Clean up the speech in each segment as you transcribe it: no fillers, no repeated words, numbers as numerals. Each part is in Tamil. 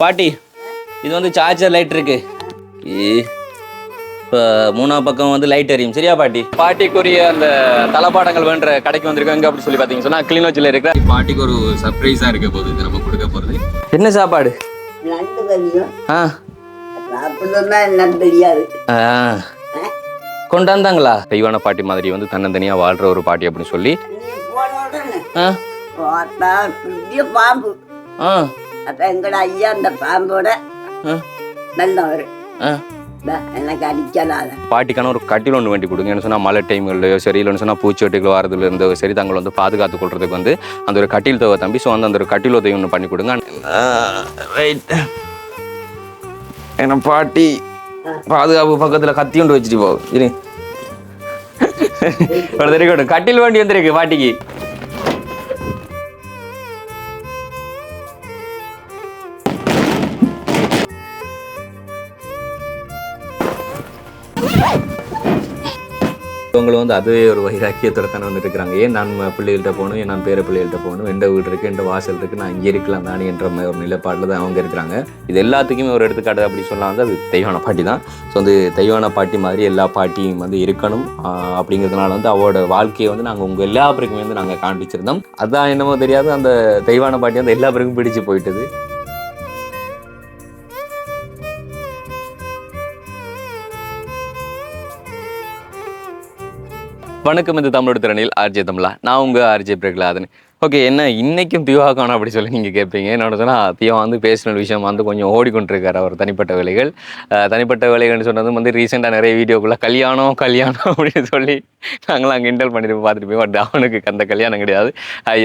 பாட்டி இது வந்து சார்ஜர் லைட் இருக்கு. இப்போ மூணாவது பக்கம் வந்து லைட் எரியும். சரியா பாட்டி? பாட்டிக்குரிய அந்த தளபாடங்கள் வேண்ட கடைக்கு வந்திருக்கோம். எங்கே அப்படி சொல்லி பார்த்தீங்கன்னு சொன்னால் கிளிநொச்சியில் இருக்கிற பாட்டிக்கு ஒரு சர்ப்ரைஸாக இருக்க போகுது. இது நம்ம கொடுக்க போகிறது என்ன சாப்பாடு? கொண்டாந்தாங்களா? தெய்வான பாட்டி மாதிரி வந்து தன்னந்தனியாக வாழ்கிற ஒரு பாட்டி அப்படின்னு சொல்லி பாம்பு அப்ப எங்கட ஐயா அந்த பாம்போட நல்லவர் எனக்கு அடிக்கலாத பாட்டிக்கான ஒரு கட்டில் ஒன்று வேண்டி கொடுங்க. என்ன சொன்னால் மழை டைம்லையோ சரி, இல்லைன்னு சொன்னால் பூச்செட்டுகள் வரதுல இருந்தோ சரி, தங்களை வந்து பாதுகாத்து கொள்றதுக்கு வந்து அந்த ஒரு கட்டில் தேவை தம்பி. ஸோ வந்து அந்த ஒரு கட்டில் உதவி ஒன்று பண்ணி கொடுங்க. ரைட். ஏன்னா பாட்டி பாதுகாப்பு பக்கத்தில் கத்தி கொண்டு வச்சுட்டு போகும். இரு தெரியும் கட்டில் வேண்டி வந்துருக்கு பாட்டிக்கு. இவங்களை வந்து அதுவே ஒரு வைராக்கியத்தோட தானே வந்துட்டு இருக்கிறாங்க. ஏன் நான் பிள்ளைகள்கிட்ட போகணும், ஏன் நான் பேர பிள்ளைகள்கிட்ட போகணும், எந்த வீடு இருக்குது, எந்த வாசல் இருக்குது, நான் இங்கே இருக்கலாம் தானே என்ற ஒரு நிலைப்பாட்டில் தான் அவங்க இருக்கிறாங்க. இது எல்லாத்துக்குமே ஒரு எடுத்துக்காட்டு அப்படி சொல்லலாம் வந்து அது தெய்வான பாட்டி தான். ஸோ வந்து தெய்வான பாட்டி மாதிரி எல்லா பாட்டியும் வந்து இருக்கணும் அப்படிங்கிறதுனால வந்து அவரோட வாழ்க்கையை வந்து நாங்கள் உங்கள் எல்லா பேருக்குமே வந்து நாங்கள் காண்பிச்சிருந்தோம். அதுதான் என்னமோ தெரியாது, அந்த தெய்வான பாட்டி வந்து எல்லா பேருக்கும் பிடிச்சு போயிட்டது. வணக்கம், இந்த தமிழோட திறனில் ஆர்ஜே தமிழா. நான் உங்கள் ஆர்ஜே பிரகலாதன். ஓகே, என்ன இன்றைக்கும் தியோவா காணும் அப்படி சொல்லி நீங்கள் கேட்பீங்க. என்னோட சொன்னால் தியோ வந்து பேசின விஷயம் வந்து கொஞ்சம் ஓடிக்கொண்டிருக்காரு அவர் தனிப்பட்ட வேலைகள்னு சொன்னது வந்து ரீசெண்டாக நிறைய வீடியோக்குள்ளே கல்யாணம் அப்படின்னு சொல்லி நாங்களாம் அங்கே இன்டல் பண்ணிட்டு பார்த்துட்டு போய். பட் அவனுக்கு அந்த கல்யாணம் கிடையாது.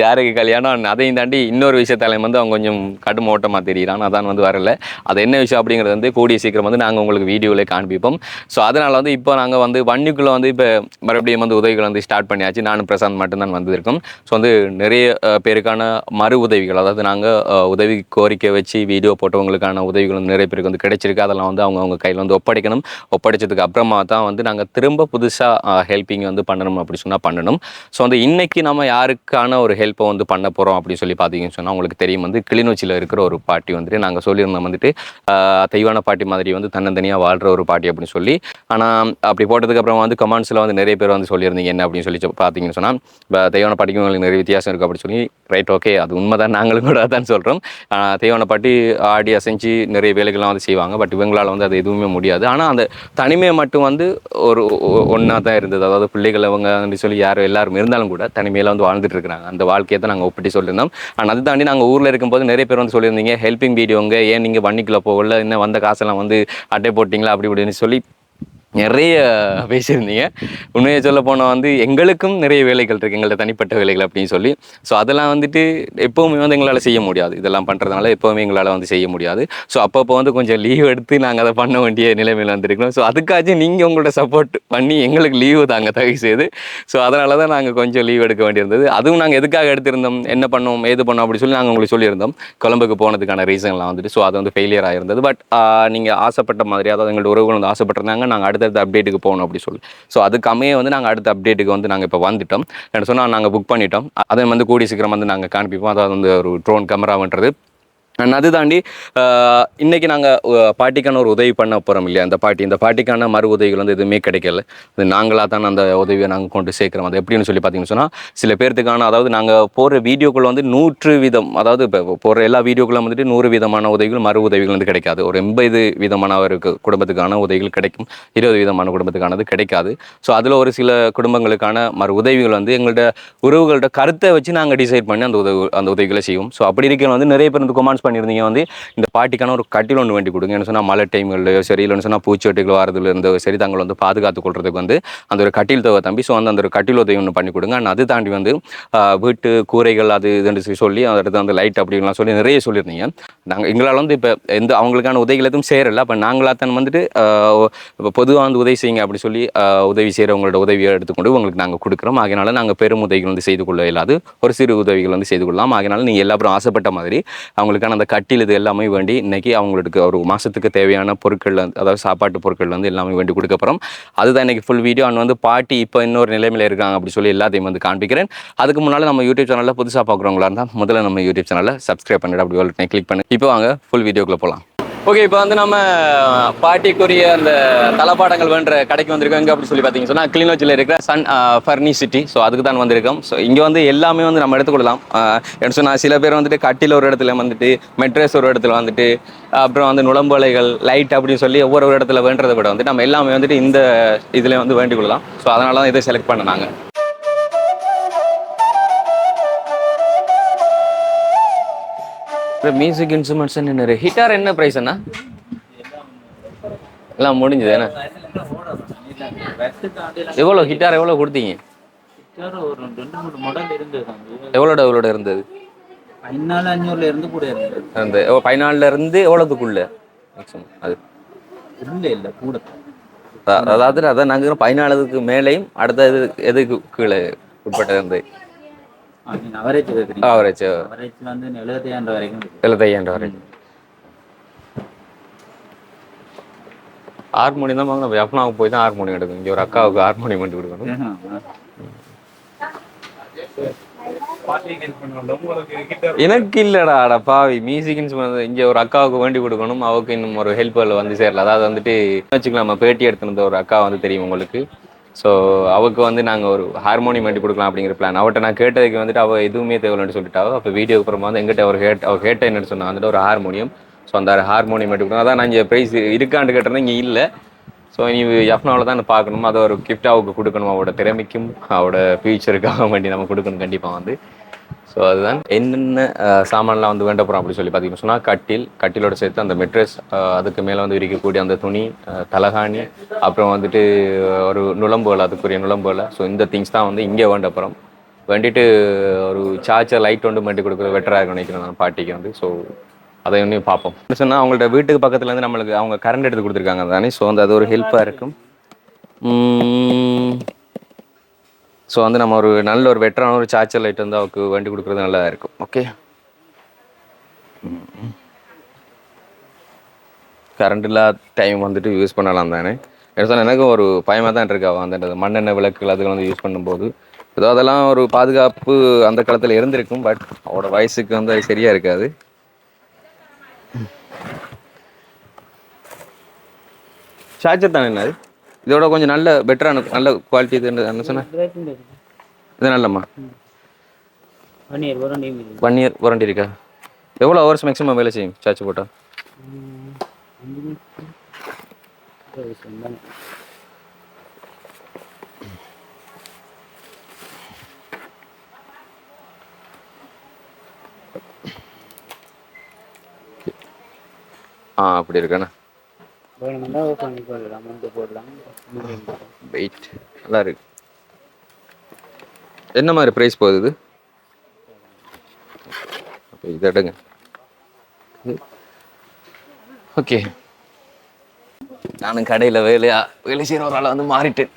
யாருக்கு கல்யாணம் அதையும் தாண்டி இன்னொரு விஷயத்தாலையும் வந்து அவன் கொஞ்சம் கடும் ஓட்டமாக தெரியிறான். அதான் வந்து வரல. அது என்ன விஷயம் அப்படிங்கிறது வந்து கூடிய சீக்கிரம் வந்து நாங்கள் உங்களுக்கு வீடியோவில் காண்பிப்போம். ஸோ அதனால் வந்து இப்போ நாங்கள் வந்து வன்னிக்குள்ளே வந்து இப்போ மறுபடியும் வந்து உதவிகள் வந்து ஸ்டார்ட் பண்ணியாச்சு. நானும் பிரசாந்த் மட்டும்தான் வந்திருக்கோம். ஸோ வந்து நிறைய பேருக்கான மறு உதவிகள், அதாவது நாங்கள் உதவி கோரிக்கை வச்சு வீடியோ போட்டவங்களுக்கான உதவிகள் வந்து நிறைய பேருக்கு வந்து கிடைச்சிருக்கு. அதெல்லாம் வந்து அவங்க கையில் வந்து ஒப்படைக்கணும். ஒப்படைச்சதுக்கு அப்புறமா தான் வந்து நாங்கள் திரும்ப புதுசாக ஹெல்ப்பிங் வந்து பண்ணணும் அப்படி சொன்னால் பண்ணணும். ஸோ வந்து இன்றைக்கி நம்ம யாருக்கான ஒரு ஹெல்ப்பை வந்து பண்ண போகிறோம் அப்படின்னு சொல்லி பார்த்தீங்கன்னு சொன்னால் உங்களுக்கு தெரியும், வந்து கிளிநொச்சியில் இருக்கிற ஒரு பாட்டி வந்துட்டு நாங்கள் சொல்லியிருந்தோம் வந்துட்டு தெய்வான பாட்டி மாதிரி வந்து தன்னந்தனியாக வாழ்கிற ஒரு பாட்டி அப்படின்னு சொல்லி. ஆனால் அப்படி போட்டதுக்கு அப்புறமா வந்து கமெண்ட்ஸில் வந்து நிறைய பேர் வந்து சொல்லியிருந்தீங்க என்ன அப்படின்னு சொல்லி பார்த்தீங்கன்னு சொன்னால் தெய்வான பாட்டிக்கும் உங்களுக்கு நிறைய வித்தியாசம் இருக்குது அப்படி சொல்லி. ரைட், ஓகே, அது உண்மை தான், நாங்களும் கூட தான் சொல்கிறோம். தெய்வான பாட்டி ஆடி அசைஞ்சு நிறைய வேலைகள்லாம் வந்து செய்வாங்க. பட் இவங்களால் வந்து அது எதுவுமே முடியாது. ஆனால் அந்த தனிமையை மட்டும் வந்து ஒரு ஒன்றா தான் இருந்தது. அதாவது பிள்ளைகள் அவங்க சொல்லி யாரும் எல்லாரும் இருந்தாலும் கூட தனிமையில் வந்து வாழ்ந்துட்டு இருக்கிறாங்க. அந்த வாழ்க்கையை தான் நாங்கள் ஒப்பிட்டு சொல்லியிருந்தோம். ஆனால் அது தாண்டி நாங்கள் ஊரில் இருக்கும்போது நிறைய பேர் வந்து சொல்லியிருந்தீங்க ஹெல்ப்பிங் வீடியோங்க, ஏன் நீங்கள் வன்னிக்குள்ளே போகல, இன்னும் வந்த காசெல்லாம் வந்து அட்டை போட்டிங்களா அப்படி இப்படின்னு சொல்லி நிறைய பேசியிருந்தீங்க. உண்மையை சொல்ல போனால் வந்து எங்களுக்கும் நிறைய வேலைகள் இருக்குது, எங்களோட தனிப்பட்ட வேலைகள் அப்படின்னு சொல்லி. ஸோ அதெல்லாம் வந்துட்டு எப்போவுமே வந்து எங்களால் செய்ய முடியாது. இதெல்லாம் பண்ணுறதுனால எப்போவுமே எங்களால் வந்து செய்ய முடியாது. ஸோ அப்பப்போ வந்து கொஞ்சம் லீவ் எடுத்து நாங்கள் அதை பண்ண வேண்டிய நிலைமையில் வந்துருக்கோம். ஸோ அதுக்காச்சும் நீங்கள் உங்களோட சப்போர்ட் பண்ணி எங்களுக்கு லீவு தாங்க தயவு செய்து. ஸோ அதனால தான் நாங்கள் கொஞ்சம் லீவ் எடுக்க வேண்டியிருந்தது. அதுவும் நாங்கள் எதுக்காக எடுத்திருந்தோம், என்ன பண்ணோம், ஏது பண்ணோம் அப்படி சொல்லி நாங்கள் உங்களுக்கு சொல்லியிருந்தோம். கொழம்புக்கு போனதுக்கான ரீசன்லாம் வந்துட்டு. ஸோ அது வந்து ஃபெயிலியர் ஆகிருந்தது. பட் நீங்கள் ஆசைப்பட்ட மாதிரி, அதாவது எங்களோட உறவுகள் வந்து ஆசைப்பட்டிருந்தாங்க நாங்கள் அடுத்த அப்டேட்டுக்கு போகணும் அப்படி சொல்லி. ஸோ அதுக்காமே வந்து நாங்கள் அடுத்த அப்டேட்டுக்கு வந்து நாங்கள் இப்போ வந்துட்டோம். என்ன சொன்னால் நாங்கள் புக் பண்ணிட்டோம். அதை வந்து கூடிய சீக்கிரம் வந்து நாங்கள் காண்பிப்போம். அதாவது வந்து ஒரு ட்ரோன் கேமரான்றது. அண்ட் அது தாண்டி இன்றைக்கி நாங்கள் பாட்டிக்கான ஒரு உதவி பண்ண போகிறோம் இல்லையா, இந்த பாட்டிக்கான மறு உதவிகள் வந்து எதுவுமே கிடைக்கல. அது நாங்களாக தான் அந்த உதவியை நாங்கள் கொண்டு சேர்க்குறோம். அது எப்படின்னு சொல்லி பார்த்தீங்கன்னு சொன்னால் சில பேர்த்துக்கான, அதாவது நாங்கள் போகிற வீடியோக்குள்ள வந்து 100%, அதாவது இப்போ போகிற எல்லா வீடியோக்குள்ள வந்துட்டு 100% உதவிகள் மறு உதவிகள் வந்து கிடைக்காது. ஒரு 80% குடும்பத்துக்கான உதவிகள் கிடைக்கும், 20% குடும்பத்துக்கானது கிடைக்காது. ஸோ அதில் ஒரு சில குடும்பங்களுக்கான மறு உதவிகள் வந்து எங்கள்கிட்ட உறவுகளோட கருத்தை வச்சு நாங்கள் டிசைட் பண்ணி அந்த உதவிகளை செய்வோம். ஸோ அப்படி இருக்க வந்து நிறைய பேர் வந்து கமெண்ட்ஸ் பண்ணியிருந்தீங்க வந்து இந்த பாட்டிக்கான ஒரு கட்டில் ஒன்று வேண்டி கொடுங்க. என்ன சொன்னால் மழை டைம்லையோ சரி, இல்லைன்னு சொன்னால் பூச்செட்டுகள் வரதுல இருந்தோ சரி, தங்களை வந்து பாதுகாத்து கொள்றதுக்கு வந்து அந்த ஒரு கட்டில் தேவை தம்பி. ஸோ வந்து அந்த ஒரு கட்டில் உதவி ஒன்று பண்ணி கொடுங்க. அண்ட் அது தாண்டி வந்து வீட்டு கூரைகள் அது இதுன்னு சொல்லி அடுத்து வந்து லைட் அப்படின்லாம் சொல்லி நிறைய சொல்லியிருந்தீங்க. நாங்கள் எங்களால் வந்து இப்போ அவங்களுக்கான உதவிகள் எதுவும் சேரலை. அப்போ நாங்களாக தான் வந்துட்டு இப்போ பொதுவாக வந்து உதவி செய்யுங்க அப்படி சொல்லி உதவி செய்கிறவங்களோட உதவியை எடுத்துக்கொண்டு உங்களுக்கு நாங்கள் கொடுக்குறோம். ஆகையினால நாங்கள் பெரும் உதவிகள் வந்து செய்து கொள்ள இல்லாது ஒரு சிறு உதவிகள் வந்து செய்து கொள்ளலாம். ஆகையினால நீங்கள் எல்லாரும் ஆசைப்பட்ட மாதிரி அவங்களுக்கான தேவையான அந்த கட்டில் இது எல்லாமே வேண்டி இன்னைக்கு அவங்களுக்கு ஒரு மாதத்துக்கு தேவையான பொருட்கள் அதாவது சாப்பாட்டு பொருட்கள் வந்து எல்லாமே வேண்டி கொடுக்க போகிறோம். அதுதான் இன்னைக்கு ஃபுல் வீடியோ. அண்ட் வந்து பாட்டி இப்போ இன்னொரு நிலைமையில் இருக்காங்க அப்படி சொல்லி எல்லாத்தையும் வந்து காண்பிக்கிறேன். அதுக்கு முன்னால் நம்ம யூடியூப் சேனலில் புதுசாக பார்க்குறவங்களா இருந்தால் முதல்ல நம்ம யூடியூப் சேனலில் சப்ஸ்கிரைப் பண்ணிட்டு அப்படி ஒரு கிளிக் பண்ணி இப்போ வாங்க ஃபுல் வீடியோக்குள்ளே போகலாம். ஓகே, இப்போ வந்து நம்ம பாட்டிக்குரிய அந்த தளபாடங்கள் வேண்ட கடைக்கு வந்திருக்கோம். எங்கே அப்படி சொல்லி பார்த்தீங்கன்னு சொன்னால் கிளிநொச்சியில் இருக்கிற சன் ஃபர்னிசிட்டி. ஸோ அதுக்கு தான் வந்திருக்கோம். ஸோ இங்கே வந்து எல்லாமே வந்து நம்ம எடுத்துக்கொள்ளலாம். என்ன சொன்னால் சில பேர் வந்துட்டு கட்டில் ஒரு இடத்துல வந்துட்டு, மெட்ரஸ் ஒரு இடத்துல வந்துட்டு, அப்புறம் வந்து நுழம்புலைகள் லைட் அப்படின்னு சொல்லி ஒவ்வொரு இடத்துல வேண்டதை விட வந்து நம்ம எல்லாமே வந்துட்டு இந்த இதில் வந்து வேண்டிக் கொள்ளலாம். ஸோ அதனால தான் இதை செலக்ட் பண்ணாங்க. மியூசிக் இன்ஸ்ட்ருமெண்ட்ஸ் என்ன ஹிட்டார் என்ன ப்ரைஸ் அண்ணா? எல்லாம் முடிஞ்சது என்ன? எவ்வளோ ஹிட்டார் எவ்வளோ கொடுத்தீங்க? எவ்வளோட இருந்தது? 14,500 இருந்து கூட அந்த 14 இருந்து எவ்வளோதுக்குள்ள மேக்ஸிமம் அது இல்லை கூட. அதாவது அதான் நாங்கள் 14க்கு மேலேயும் அடுத்த எதுக்கு கீழே உட்பட்டது இருந்து அவரேஜ் வந்து 75,000 வரைக்கும். 75,000 வரைக்கும். ஹார்மோனியம் தான் வாங்க. எப்பனாவுக்கு போய் தான் ஹார்மோனியம் எடுக்கணும். இங்கே ஒரு அக்காவுக்கு ஹார்மோனியம் பண்ணி கொடுக்கணும். எனக்கு இல்லடா பாவி மியூசிக் இன்ஸ்ட்ருமெண்ட் இங்கே ஒரு அக்காவுக்கு வேண்டி கொடுக்கணும். அவருக்கு இன்னும் ஒரு ஹெல்ப்ல வந்து சேரல. அதாவது வந்துட்டு வச்சுக்கலாம், நம்ம பேட்டி எடுத்துருந்த ஒரு அக்கா வந்து தெரியும் உங்களுக்கு. ஸோ அவருக்கு வந்து நாங்கள் ஒரு ஹார்மோனியம் வேண்டி கொடுக்கலாம் அப்படிங்கிற பிளான். அவர்கிட்ட நான் கேட்டதுக்கு வந்துட்டு அவள் எதுவுமே தேவையில்லைன்னு சொல்லிட்டாவோ. அப்போ வீடியோக்கு அப்புறமா வந்து எங்கிட்ட அவர் கேட்ட என்னன்னு சொன்னால் வந்துட்டு ஒரு ஹார்மோனியம். ஸோ அந்த ஹார்மோனியம் வேண்டி கொடுக்கணும். அதான் நான் இங்கே ப்ரைஸ் இருக்கான்னு கேட்டிருந்தேன், இங்கே இல்லை. ஸோ நீ எஃப்னாவில் தான் பார்க்கணும். அதை ஒரு கிஃப்ட் அவருக்கு கொடுக்கணும். அவரோட திறமைக்கும் அவரோட ஃபியூச்சருக்காக வேண்டி நம்ம கொடுக்கணும் கண்டிப்பாக வந்து. ஸோ அதுதான் என்னென்ன சாமான்லாம் வந்து வேண்ட போகிறோம் அப்படி சொல்லி பார்த்தீங்கன்னு சொன்னால் கட்டிலோட சேர்த்து அந்த மெட்ரஸ், அதுக்கு மேலே வந்து விரிக்கக்கூடிய அந்த துணி, தலகாணி, அப்புறம் வந்துட்டு ஒரு நுழம்புகள், அதுக்குரிய நுழம்புகளை. ஸோ இந்த திங்ஸ் தான் வந்து இங்கே வேண்ட போகிறோம். வேண்டிட்டு ஒரு சார்ஜர் லைட் ஒன்று மாட்டி கொடுக்குறது பெட்டராக இருக்கும் நினைக்கிறேன் நான் பாட்டிக்கு வந்து. ஸோ அதை இன்னும் பார்ப்போம். சொன்னால் அவங்கள்ட்ட வீட்டுக்கு பக்கத்துலேருந்து நம்மளுக்கு அவங்க கரண்ட் எடுத்து கொடுத்துருக்காங்க தானே. ஸோ வந்து அது ஒரு ஹெல்ப்பாக இருக்கும். ஸோ வந்து நம்ம ஒரு நல்ல ஒரு பெட்டரான ஒரு சார்ஜர் லைட் வந்து அவருக்கு வண்டி கொடுக்குறது நல்லா இருக்கும். ஓகே, கரண்ட் இல்லாத டைம் வந்துட்டு யூஸ் பண்ணலாம் தானே. எனக்கும் ஒரு பயமாக தான் இருக்கா அந்த மண்ணெண்ணெய் விளக்குகள் அதுகள் வந்து யூஸ் பண்ணும்போது. ஏதோ அதெல்லாம் ஒரு பாதுகாப்பு அந்த காலத்தில் இருந்திருக்கும். பட் அவரோட வயசுக்கு வந்து அது சரியாக இருக்காது. சார்ஜர் தானே என்ன இதோட கொஞ்சம் நல்ல பெட்டரான நல்ல குவாலிட்டி இது என்ன சொன்னேன். இது நல்லம்மா 1 year வாரண்டி இருக்கா? எவ்வளோ ஹவர்ஸ் மேக்ஸிமம் வேலை செய்யும் சார்ஜ் போட்டால்? அப்படி இருக்காண்ணா. வெயிட் நல்லா இருக்கு. என்ன மாதிரி ப்ரைஸ் போகுது இது? இதை எடுங்க. ஓகே, நானும் கடையில் வேலை செய்கிற ஒரு ஆளை வந்து மாறிட்டேன்.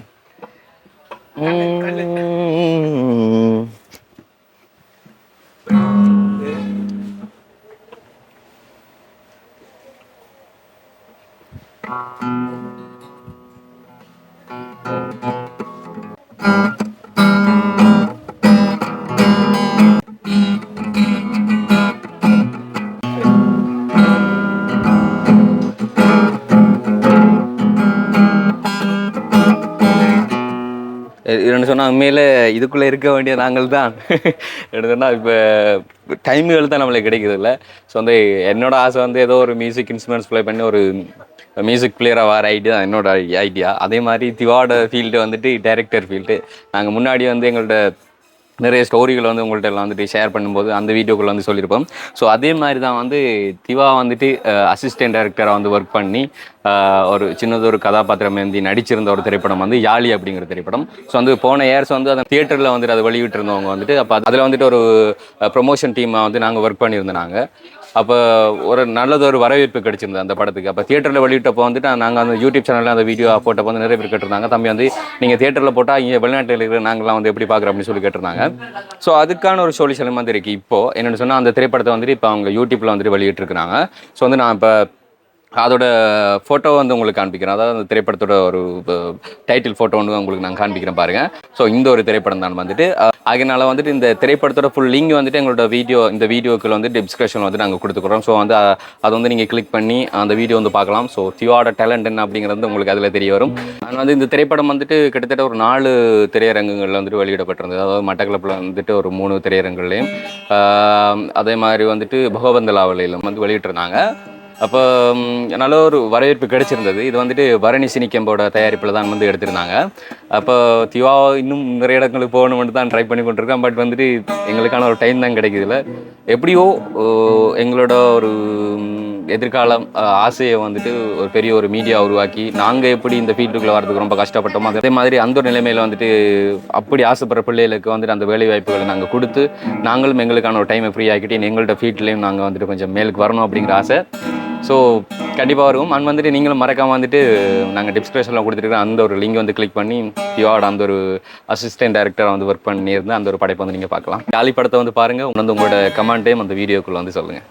என்னென்னு சொன்னால் உண்மையில் இதுக்குள்ளே இருக்க வேண்டிய நாங்கள் தான். என்ன சொன்னால் இப்போ டைமுகள் தான் நம்மளுக்கு கிடைக்கிறது இல்லை. ஸோ வந்து என்னோடய ஆசை வந்து ஏதோ ஒரு மியூசிக் இன்ஸ்ட்ருமெண்ட்ஸ் ப்ளே பண்ணி ஒரு மியூசிக் பிளேயராக வர ஐடியா தான் என்னோட ஐடியா. அதே மாதிரி திவாட ஃபீல்டு வந்துட்டு டைரக்டர் ஃபீல்டு. நாங்கள் முன்னாடி வந்து எங்கள்கிட்ட நிறைய ஸ்டோரிகளை வந்து உங்கள்கிட்ட எல்லாம் வந்துட்டு ஷேர் பண்ணும்போது அந்த வீடியோக்குள்ள வந்து சொல்லியிருப்போம். ஸோ அதே மாதிரி தான் வந்து திவா வந்துட்டு அசிஸ்டன்ட் டைரக்டராக வந்து ஒர்க் பண்ணி ஒரு சின்னதொரு கதாபாத்திரம் வந்து நடிச்சிருந்த ஒரு திரைப்படம் வந்து யாழி அப்படிங்கிற திரைப்படம். ஸோ வந்து போன இயர்ஸ் வந்து அந்த தியேட்டரில் வந்துட்டு அதை வெளியிட்டு இருந்தவங்க வந்துட்டு அப்போ அதில் வந்துட்டு ஒரு ப்ரொமோஷன் டீமாக வந்து நாங்கள் ஒர்க் பண்ணியிருந்தோம் நாங்கள். அப்போ ஒரு நல்லதொரு வரவேற்பு கிடைச்சிருந்தது அந்த படத்துக்கு. அப்போ தியேட்டரில் வெளியிட்டப்போ வந்துட்டு நாங்கள் அந்த யூடியூப் சேனலில் அந்த வீடியோ போட்டப்போ வந்து நிறைய பேர் கேட்டிருந்தாங்க, தம்பி வந்து நீங்கள் தியேட்டரில் போட்டால் இங்கே வெளிநாட்டில் இருக்கிற நாங்களாம் வந்து எப்படி பார்க்குறோம் அப்படின்னு சொல்லி கேட்டிருந்தாங்க. ஸோ அதுக்கான ஒரு சொல்யூஷன் வந்து இருக்குது. இப்போது என்னென்னு சொன்னால் அந்த திரைப்படத்தை வந்துட்டு இப்போ அவங்க யூடியூப்பில் வந்துட்டு வெளியிட்டிருக்கிறாங்க. ஸோ வந்து நான் இப்போ அதோட ஃபோட்டோ வந்து உங்களுக்கு காண்பிக்கிறேன். அதாவது அந்த திரைப்படத்தோட ஒரு டைட்டில் ஃபோட்டோ வந்து உங்களுக்கு நான் காண்பிக்கிறேன் பாருங்கள். ஸோ இந்த ஒரு திரைப்படம் தான் வந்துட்டு. அதனால வந்துட்டு இந்த திரைப்படத்தோட ஃபுல் லிங்க் வந்துட்டு எங்களோட இந்த வீடியோக்கள் வந்து டிஸ்கிரிப்ஷன் வந்து நாங்கள் கொடுத்துக்கிறோம். ஸோ வந்து அதை வந்து நீங்கள் கிளிக் பண்ணி அந்த வீடியோ வந்து பார்க்கலாம். ஸோ தியோட டேலண்ட் என்ன அப்படிங்கிறது உங்களுக்கு அதில் தெரிய வரும். ஆனால் வந்து இந்த திரைப்படம் வந்துட்டு கிட்டத்தட்ட ஒரு 4 திரையரங்குகளில் வந்துட்டு வெளியிடப்பட்டிருந்தது. அதாவது மட்டக்களப்பில் வந்துட்டு ஒரு 3 திரையரங்குகளையும், அதே மாதிரி வந்துட்டு பகவந்தலாவிலும் வந்து வெளியிட்டிருந்தாங்க. அப்போ நல்ல ஒரு வரவேற்பு கிடைச்சிருந்தது. இது வந்துட்டு பரணி சினிக்கம்போட தயாரிப்பில் தான் வந்து எடுத்திருந்தாங்க. அப்போ திவா இன்னும் நிறைய இடங்களுக்கு போகணும்னு தான் ட்ரை பண்ணி கொண்டிருக்கேன். பட் வந்துட்டு எங்களுக்கான ஒரு டைம் தான் கிடைக்குதுல்ல. எப்படியோ எங்களோட ஒரு எதிர்காலம் ஆசையை வந்துட்டு ஒரு பெரிய ஒரு மீடியா உருவாக்கி நாங்கள் எப்படி இந்த ஃபீல்டுக்குள்ளே வரதுக்கு ரொம்ப கஷ்டப்பட்டோமோ அதே மாதிரி அந்த ஒரு நிலைமையில் வந்துட்டு அப்படி ஆசைப்படுற பிள்ளைகளுக்கு வந்துட்டு அந்த வேலை வாய்ப்புகளை நாங்கள் கொடுத்து நாங்களும் எங்களுக்கான ஒரு டைமை ஃப்ரீ ஆக்கிட்டு எங்கள்கிட்ட ஃபீல்ட்லேயும் நாங்கள் வந்துட்டு கொஞ்சம் மேலுக்கு வரணும் அப்படிங்கிற ஆசை. ஸோ கண்டிப்பாக வரும். அண்ட் வந்துட்டு நீங்களும் மறக்காமல் வந்துட்டு நாங்கள் டிஸ்கிரிப்ஷனில் கொடுத்துருக்கோம் அந்த ஒரு லிங்க் வந்து கிளிக் பண்ணி தியோட அந்த ஒரு அசிஸ்டன்ட் டைரக்டராக வந்து ஒர்க் பண்ணியிருந்து அந்த ஒரு படைப்பை வந்து நீங்கள் பார்க்கலாம். காலி படத்தை வந்து பாருங்கள். வந்து உங்களோட கமெண்ட்டையும் அந்த வீடியோக்குள்ளே வந்து சொல்லுங்கள்.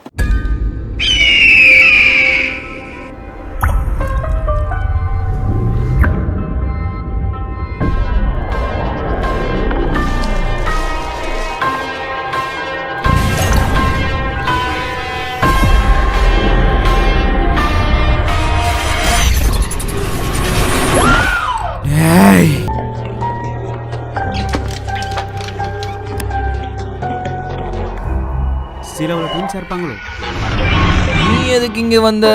சிலவள ட்வின்ஸ் இருப்பாங்களோ? நீ எதுக்கு இங்க வந்த?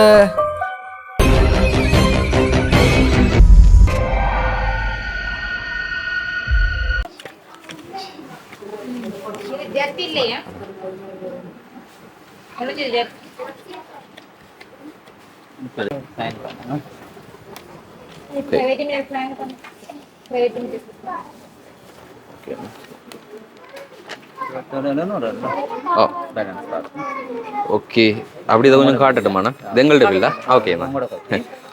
ஜெர்சி இல்லையா? முடிஞ்சது ஜெர்சி. சைன் பண்ணணும். வெயிட்டிங் லிஸ்ட் லைன் பண்ணு. Waiting list. ஓ ஓகே, அப்படி இதை கொஞ்சம் காட்டட்டுமாண்ணா? எங்கள்கிட்ட இல்லை. ஓகேண்ணா.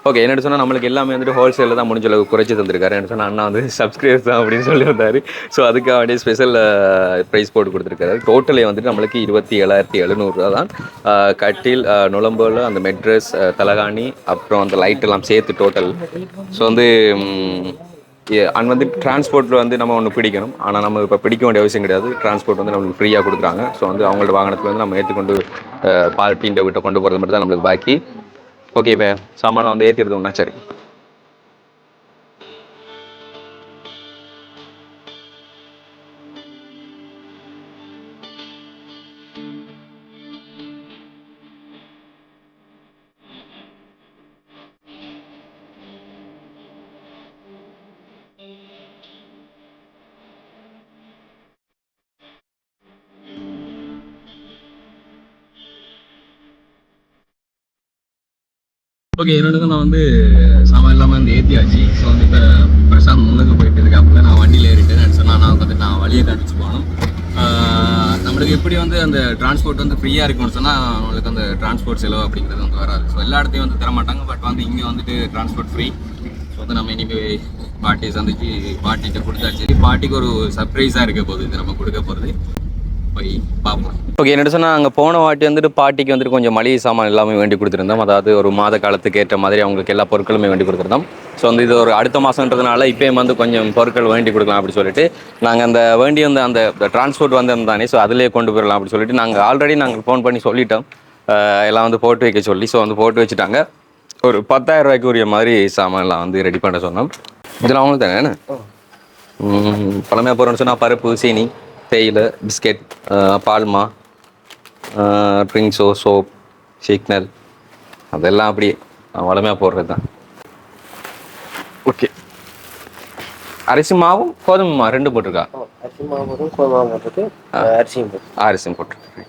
ஓகே, என்ன சொன்னால் நம்மளுக்கு எல்லாமே வந்துட்டு ஹோல்சேலில் தான் முடிஞ்ச அளவுக்கு குறைச்சி தந்திருக்காரு. என்ன சொன்னால் அண்ணா வந்து சப்ஸ்கிரைபர்ஸ் தான் அப்படின்னு சொல்லி வந்தார். ஸோ அதுக்காக வேண்டிய ஸ்பெஷல் ப்ரைஸ் போட்டு கொடுத்துருக்காரு. டோட்டலே வந்துட்டு நம்மளுக்கு 27,700 தான். கட்டில், நுழம்போல், அந்த மெட்ரஸ், தலகாணி, அப்புறம் அந்த லைட் எல்லாம் சேர்த்து டோட்டல். ஸோ வந்து அண்ட் வந்து டிரான்ஸ்போர்ட்டில் வந்து நம்ம ஒன்று பிடிக்கணும். ஆனால் நம்ம இப்போ பிடிக்க வேண்டிய அவசியம் கிடையாது. டிரான்ஸ்போர்ட் வந்து நம்மளுக்கு ஃப்ரீயாக கொடுக்குறாங்க. ஸோ வந்து அவங்களோட வாகனத்தில் வந்து நம்ம ஏற்றிக்கொண்டு பார்ட்டின்ற வீட்டை கொண்டு போகிறது மட்டும் தான் நம்மளுக்கு பாக்கி. ஓகே, இப்போ சாமானை வந்து ஏற்றிடுது ஒன்றா. சரி, ஓகே. என்னோட நான் வந்து சாமான் இல்லாமல் வந்து ஏற்றியாச்சு. ஸோ வந்து இப்போ பிரசாந்த் முன்னுக்கு போயிட்டு இருக்கேன். அப்போ நான் வண்டியில் ஏறிட்டேன்னு சொன்னால் நான் வந்து நான் வழியை காமிச்சு போகணும். நம்மளுக்கு எப்படி வந்து அந்த டிரான்ஸ்போர்ட் வந்து ஃப்ரீயாக இருக்கும்னு சொன்னால் நம்மளுக்கு அந்த டிரான்ஸ்போர்ட் செலவு அப்படிங்கிறது வந்து வராது. ஸோ எல்லா இடத்தையும் வந்து தரமாட்டாங்க. பட் வந்து இங்கே வந்துட்டு டிரான்ஸ்போர்ட் ஃப்ரீ. ஸோ வந்து நம்ம இனிமேல் பார்ட்டி சந்திச்சு பார்ட்டிகிட்ட கொடுத்தாச்சு. பார்ட்டிக்கு ஒரு சர்ப்ரைஸாக இருக்க போகுது இது நம்ம கொடுக்க போகிறது. போய் பார்ப்போம். ஓகே, என்ன சொன்னால் அங்கே போன வாட்டி வந்துட்டு பாட்டிக்கு வந்துட்டு கொஞ்சம் மளிகை சாமான் எல்லாமே வேண்டி கொடுத்துருந்தோம். அதாவது ஒரு மாத காலத்துக்கு ஏற்ற மாதிரி அவங்களுக்கு எல்லா பொருட்களுமே வேண்டி கொடுத்துருந்தோம். ஸோ வந்து இது ஒரு அடுத்த மாதன்றதுனால இப்போயும் வந்து கொஞ்சம் பொருட்கள் வேண்டி கொடுக்கலாம் அப்படி சொல்லிட்டு நாங்கள் அந்த வேண்டி வந்து அந்த டிரான்ஸ்போர்ட் வந்து தானே. ஸோ அதிலே கொண்டு போயிடலாம் அப்படி சொல்லிட்டு நாங்கள் ஆல்ரெடி நாங்கள் ஃபோன் பண்ணி சொல்லிட்டோம் எல்லாம் வந்து போட்டு வைக்க சொல்லி. ஸோ வந்து போட்டு வச்சுட்டாங்க. ஒரு 10,000 ரூபாய்க்கு உரிய மாதிரி சாமான்லாம் வந்து ரெடி பண்ண சொன்னோம். இதெல்லாம் அவங்களுக்கு தானே என்ன பழமையாக போகிறோன்னு சொன்னால் பருப்பு, சீனி, தேயிலை, பிஸ்கெட், பால்மா, ட்ரிங்க்ஸோ, சோப், சிக்னல், அதெல்லாம் அப்படியே வளமையாக போடுறது தான். ஓகே, அரிசி மாவும் கோதுமை மா 2 போட்டிருக்கா? அரிசி மாவும் கோதுமை போட்டுருக்கு, அரிசியும் போட்டிருக்கு.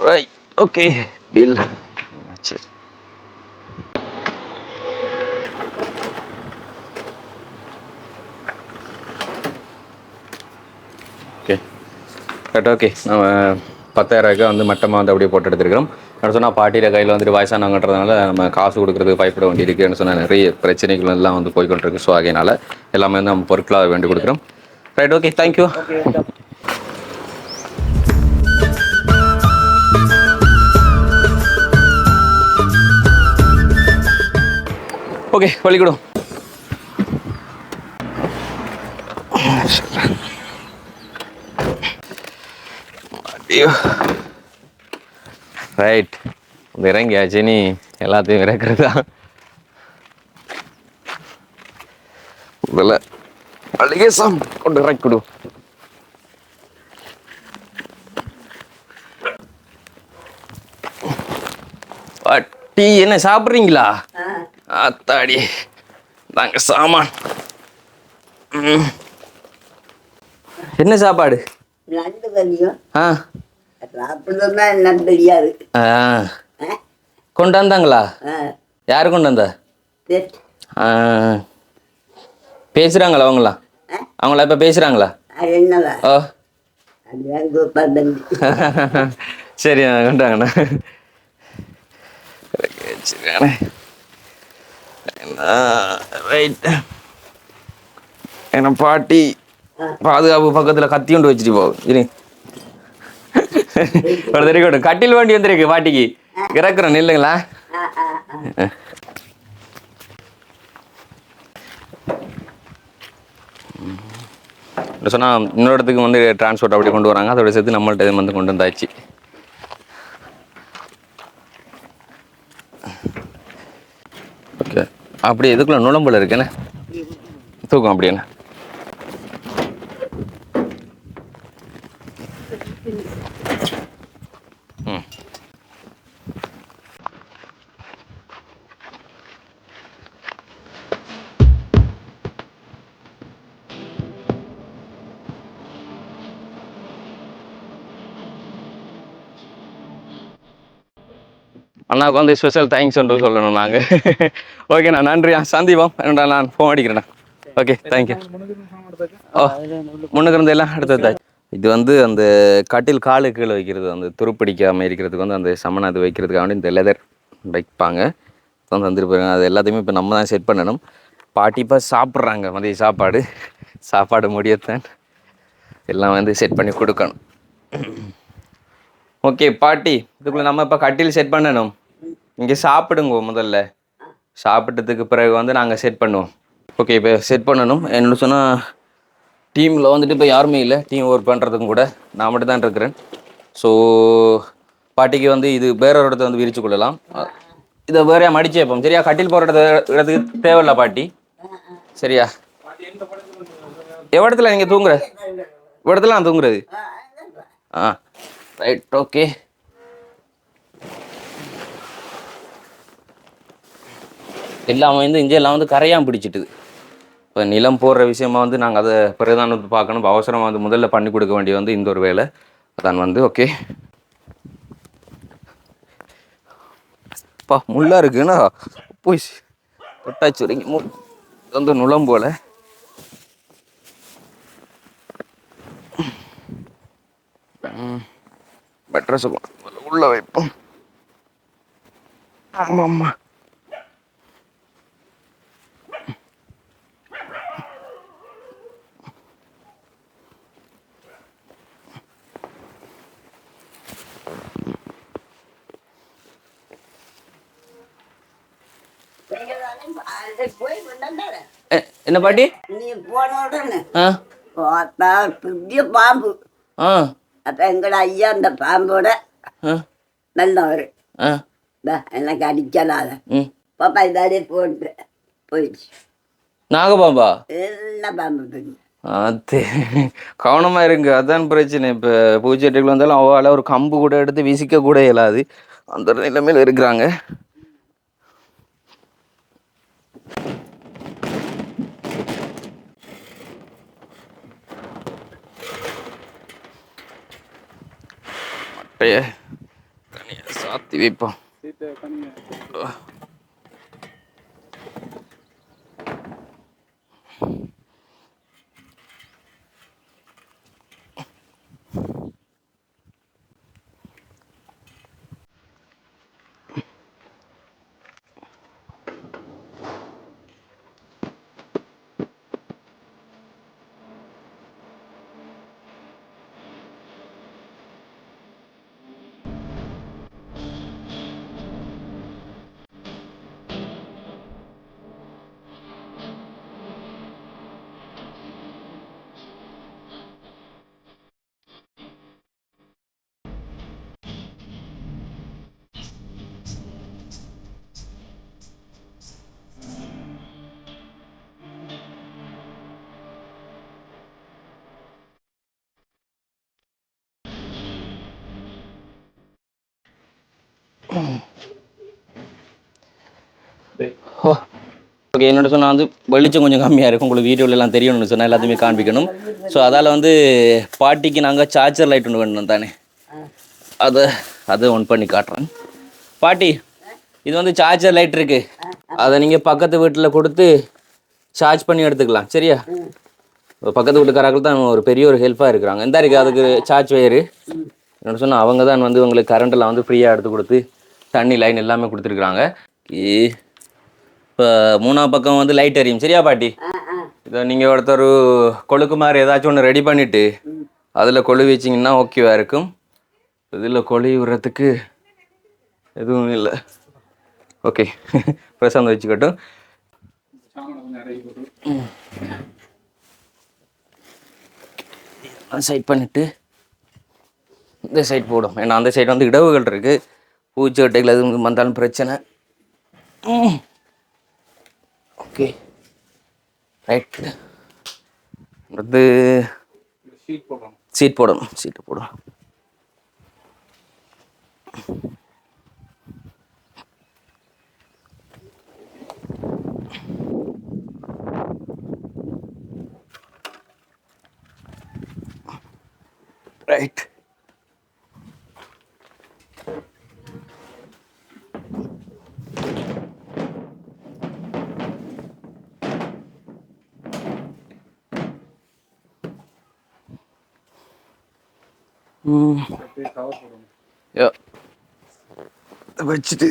ரைட் ஓகே பில் சரி. ஓகே ரைட் ஓகே நம்ம 10,000 வந்து மட்டமாக வந்து அப்படியே போட்டு எடுத்துருக்கிறோம். என்ன சொன்னால் பாட்டியில் கையில் வந்துட்டு வயசானவங்கன்றதுனால நம்ம காசு கொடுக்குறதுக்கு பயப்பட வேண்டியிருக்குன்னு சொன்னால் நிறைய பிரச்சனைகள் எல்லாம் வந்து போய்கொண்டிருக்கு. ஸோ அதனால் எல்லாமே வந்து நம்ம பொருட்களாக வேண்டி கொடுக்குறோம். Right okay thank you. ஓகே வலிக்கிடும். ஐயோ ரைட் இந்த இறங்கியாச்சு, நீ எல்லாத்தையும் இறக்குறதா இதில் அழுகே சாம் கொண்டு இறக்கிடு. டீ என்ன சாப்பிட்றீங்களா? அத்தாடி தாங்க சாமான். என்ன சாப்பாடு? நண்டு கறியும் ஆ சாப்பிடுறதுனா என்னன்னு தெரியாது. ஆ கொண்டு வந்தாங்களா? யார் கொண்டு வந்தா? ஆ பேசுகிறாங்களா அவங்களாம்? அவங்களா இப்போ பேசுகிறாங்களா? என்னவா ஓ அது சரி கொண்டாங்கண்ணா. வச்சுருக்கானே ரைட். என்ன பாட்டி பாதுகாப்பு பக்கத்தில் கத்தி கொண்டு வச்சுட்டு போகும். இரு ஒரு தெரியும் கட்டில் வண்டி வந்துருக்கு பாட்டிக்கு இறக்குறோம் நில்லுங்களா. சொன்னால் இன்னொரு இடத்துக்கு வந்து டிரான்ஸ்போர்ட் அப்படி கொண்டு வராங்க. அதோட சேர்த்து நம்மள்ட்ட வந்து கொண்டு வந்தாச்சு. ஓகே அப்படி எதுக்குள்ள நுழம்புல இருக்குண்ணே தூக்கம் அப்படியே. ம் அண்ணாவுக்கு வந்து ஸ்பெஷல் தேங்க்ஸ் என்று சொல்லணும் நாங்கள். ஓகேண்ணா நன்றியா சந்தீபம். என்னடா நான் ஃபோன் அடிக்கிறேண்ணா. Okay thank you. ஓ முன்னுக்கு இருந்து எல்லாம் எடுத்து. இது வந்து அந்த கட்டில் காலு கீழே வைக்கிறது, அந்த துருப்பிடிக்காமல் இருக்கிறதுக்கு வந்து அந்த சமணம் அது வைக்கிறதுக்காக வேண்டி இந்த லெதர் வைப்பாங்க. வந்து வந்துருப்பாங்க. அது எல்லாத்தையுமே இப்போ நம்ம தான் செட் பண்ணணும். பாட்டி இப்போ சாப்பிட்றாங்க மதிய சாப்பாடு முடியத்தான் எல்லாம் வந்து செட் பண்ணி கொடுக்கணும். ஓகே பாட்டி இதுக்குள்ளே நம்ம இப்போ கட்டில் செட் பண்ணணும். இங்கே சாப்பிடுங்க முதல்ல. சாப்பிட்டதுக்கு பிறகு வந்து நாங்கள் செட் பண்ணுவோம். ஓகே இப்போ செட் பண்ணணும். என்ன சொன்னால் டீமில் வந்துட்டு இப்போ யாருமே இல்லை. டீம் ஒர்க் பண்ணுறதுக்கும் கூட நான் மட்டும் தான் இருக்கிறேன். ஸோ பாட்டிக்கு வந்து இது வேற ஒரு இடத்த வந்து விரித்து கொள்ளலாம். இதை வேறையா மடிச்சு வைப்போம். சரியா? கட்டில் போகிற இடத்துக்கு தேவையில்ல பாட்டி. சரியா? எவ்வளத்துல நீங்கள் தூங்குற இடத்துல நான் தூங்குறது? ஆ ரைட் ஓகே. எல்லாம் வந்து இஞ்செல்லாம் வந்து கரையான் பிடிச்சிட்டுது. இப்போ நிலம் போடுற விஷயமா வந்து நாங்கள் அதை பிறகுதான் வந்து பார்க்கணும். இப்போ அவசரமாக வந்து முதல்ல பண்ணி கொடுக்க வேண்டிய வந்து இந்த ஒரு வேலை அதான் வந்து. ஓகே பா முள்ளா இருக்குன்னா போய் தொட்டாச்சு வரைக்கும் வந்து நுளம் போல. மெட்ரஸ் உள்ள வைப்போம். ஆமாம் ஆமாம் என்ன பாட்டி? நீ போன உடனே ஆ பார்த்தா பெரிய பாம்பு. ஆ அப்ப எங்கட ஐயா அந்த பாம்போட ஆ நல்லவர். ஆ எனக்கு அடிக்கலாத ம் பாப்பா இதாலே போட்டு போயிடுச்சு. நாகபாம்பா? எல்லா பாம்பு பெரிய அது கவனமாக இருங்க. அதான் பிரச்சனை. இப்போ பூச்செட்டுகள் வந்தாலும் அவளால் ஒரு கம்பு கூட எடுத்து வீசிக்க கூட இயலாது. அந்த நிலைமையில் இருக்கிறாங்க. மட்டைய சாத்தி வைப்போம். ஓகே, என்னோட சொன்னால் வந்து வெளிச்சம் கொஞ்சம் கம்மியாக இருக்கும். உங்களுக்கு வீடியோலலாம் தெரியணும்னு சொன்னால் எல்லாத்தையுமே காண்பிக்கணும். ஸோ அதால் வந்து பாட்டிக்கு நாங்கள் சார்ஜர் லைட் ஒன்று வேணும் தானே, அதை ஒன் பண்ணி காட்டுறேன். பாட்டி, இது வந்து சார்ஜர் லைட் இருக்குது, அதை நீங்கள் பக்கத்து வீட்டில் கொடுத்து சார்ஜ் பண்ணி எடுத்துக்கலாம். சரியா? பக்கத்து வீட்டுக்காரர்கள் தான் ஒரு பெரிய ஒரு ஹெல்ப்பாக இருக்கிறாங்க. இந்த இருக்குது அதுக்கு சார்ஜ் வயரு. என்னோட சொன்னால் அவங்க தான் வந்து உங்களுக்கு கரண்டெல்லாம் வந்து ஃப்ரீயாக எடுத்து கொடுத்து தண்ணி லைன் எல்லாமே கொடுத்துருக்குறாங்க. இப்போ 3ஆம் பக்கம் வந்து லைட் எரியும். சரியா பாட்டி? இதை நீங்கள் ஒருத்தர் கொழுக்கு மாதிரி ஏதாச்சும் ஒன்று ரெடி பண்ணிவிட்டு அதில் கொழு வச்சிங்கன்னா ஓகேவாக இருக்கும். இதில் கொழி விடுறதுக்கு எதுவும் இல்லை. ஓகே, பிரசாந்த் வச்சுக்கட்டும். சைட் பண்ணிவிட்டு இந்த சைட் போடும். ஏன்னா அந்த சைடு வந்து இடவுகள் இருக்குது, பூச்செட்டைகள் எதுவும் வந்தாலும் பிரச்சனை. Okay, right. வந்து சீட் போடணும். சீட்டு போடணும். ரைட். வச்சுட்டு